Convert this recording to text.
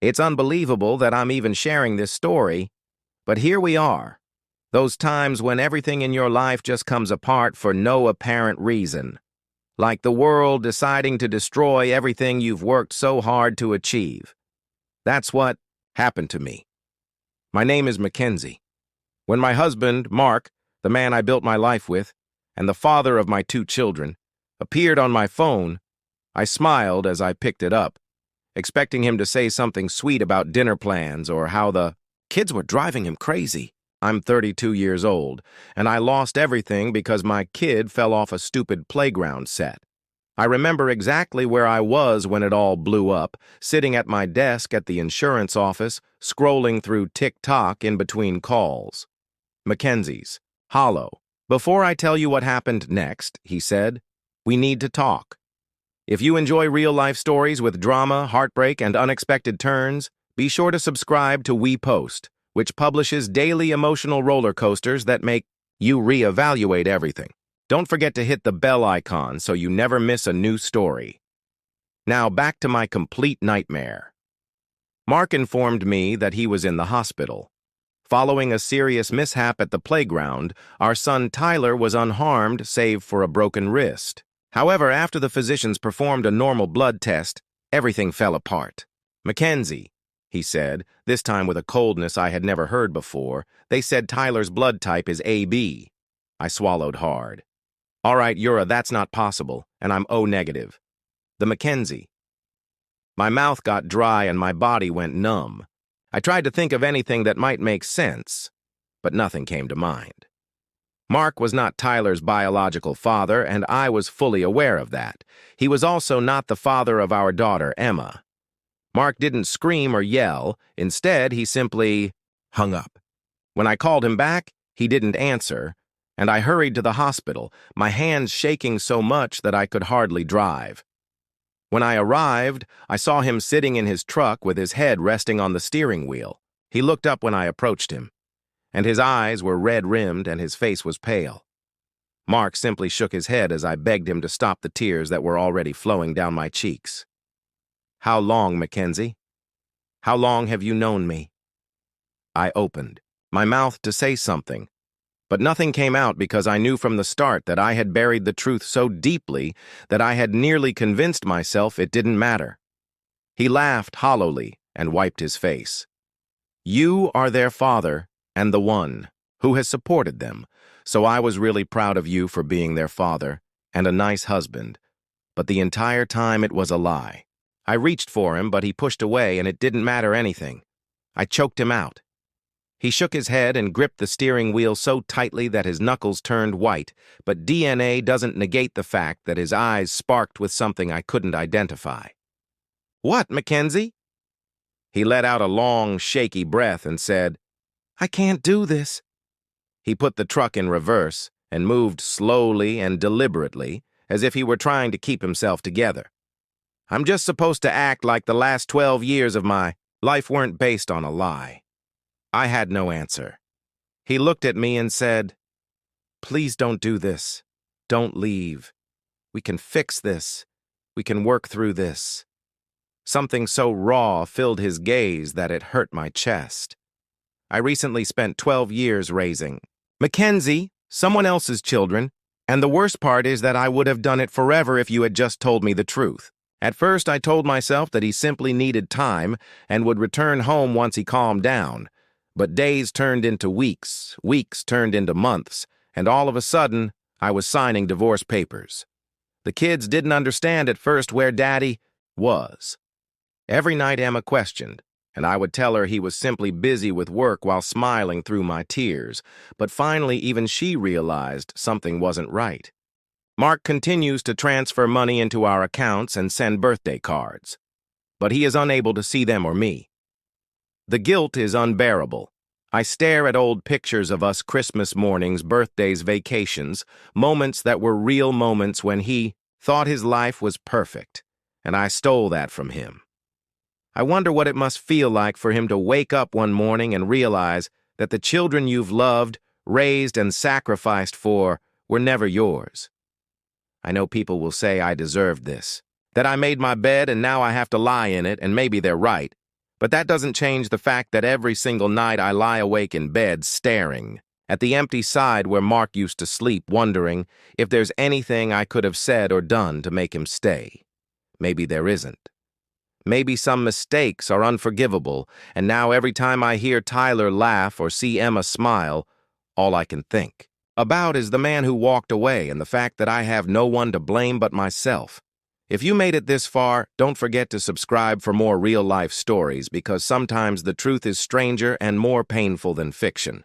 It's unbelievable that I'm even sharing this story, but here we are. Those times when everything in your life just comes apart for no apparent reason. Like the world deciding to destroy everything you've worked so hard to achieve. That's what happened to me. My name is Mackenzie. When my husband, Mark, the man I built my life with, and the father of my 2 children, appeared on my phone, I smiled as I picked it up, expecting him to say something sweet about dinner plans or how the kids were driving him crazy. I'm 32 years old, and I lost everything because my kid fell off a stupid playground set. I remember exactly where I was when it all blew up, sitting at my desk at the insurance office, scrolling through TikTok in between calls. Mackenzie's, hollow. Before I tell you what happened next, he said, we need to talk. If you enjoy real-life stories with drama, heartbreak, and unexpected turns, be sure to subscribe to We Post, which publishes daily emotional roller coasters that make you reevaluate everything. Don't forget to hit the bell icon so you never miss a new story. Now back to my complete nightmare. Mark informed me that he was in the hospital. Following a serious mishap at the playground, our son Tyler was unharmed save for a broken wrist. However, after the physicians performed a normal blood test, everything fell apart. Mackenzie, he said, this time with a coldness I had never heard before, they said Tyler's blood type is AB. I swallowed hard. All right, Yura, that's not possible, and I'm O negative. The Mackenzie. My mouth got dry and my body went numb. I tried to think of anything that might make sense, but nothing came to mind. Mark was not Tyler's biological father, and I was fully aware of that. He was also not the father of our daughter, Emma. Mark didn't scream or yell. Instead, he simply hung up. When I called him back, he didn't answer, and I hurried to the hospital, my hands shaking so much that I could hardly drive. When I arrived, I saw him sitting in his truck with his head resting on the steering wheel. He looked up when I approached him, and his eyes were red-rimmed and his face was pale. Mark simply shook his head as I begged him to stop the tears that were already flowing down my cheeks. How long, Mackenzie? How long have you known me? I opened my mouth to say something, but nothing came out because I knew from the start that I had buried the truth so deeply that I had nearly convinced myself it didn't matter. He laughed hollowly and wiped his face. You are their father and the one who has supported them, so I was really proud of you for being their father and a nice husband, but the entire time it was a lie. I reached for him, but he pushed away and it didn't matter anything. I choked him out. He shook his head and gripped the steering wheel so tightly that his knuckles turned white, but DNA doesn't negate the fact that his eyes sparked with something I couldn't identify. What, Mackenzie? He let out a long, shaky breath and said, I can't do this. He put the truck in reverse and moved slowly and deliberately, as if he were trying to keep himself together. I'm just supposed to act like the last 12 years of my life weren't based on a lie. I had no answer. He looked at me and said, Please don't do this. Don't leave. We can fix this. We can work through this. Something so raw filled his gaze that it hurt my chest. I recently spent 12 years raising Mackenzie, someone else's children, and the worst part is that I would have done it forever if you had just told me the truth. At first, I told myself that he simply needed time and would return home once he calmed down. But days turned into weeks, weeks turned into months, and all of a sudden, I was signing divorce papers. The kids didn't understand at first where Daddy was. Every night Emma questioned, and I would tell her he was simply busy with work while smiling through my tears, but finally even she realized something wasn't right. Mark continues to transfer money into our accounts and send birthday cards, but he is unable to see them or me. The guilt is unbearable. I stare at old pictures of us Christmas mornings, birthdays, vacations, moments that were real moments when he thought his life was perfect, and I stole that from him. I wonder what it must feel like for him to wake up one morning and realize that the children you've loved, raised, and sacrificed for were never yours. I know people will say I deserved this, that I made my bed and now I have to lie in it, and maybe they're right. But that doesn't change the fact that every single night I lie awake in bed staring at the empty side where Mark used to sleep, wondering if there's anything I could have said or done to make him stay. Maybe there isn't. Maybe some mistakes are unforgivable, and now every time I hear Tyler laugh or see Emma smile, all I can think about is the man who walked away and the fact that I have no one to blame but myself. If you made it this far, don't forget to subscribe for more real-life stories, because sometimes the truth is stranger and more painful than fiction.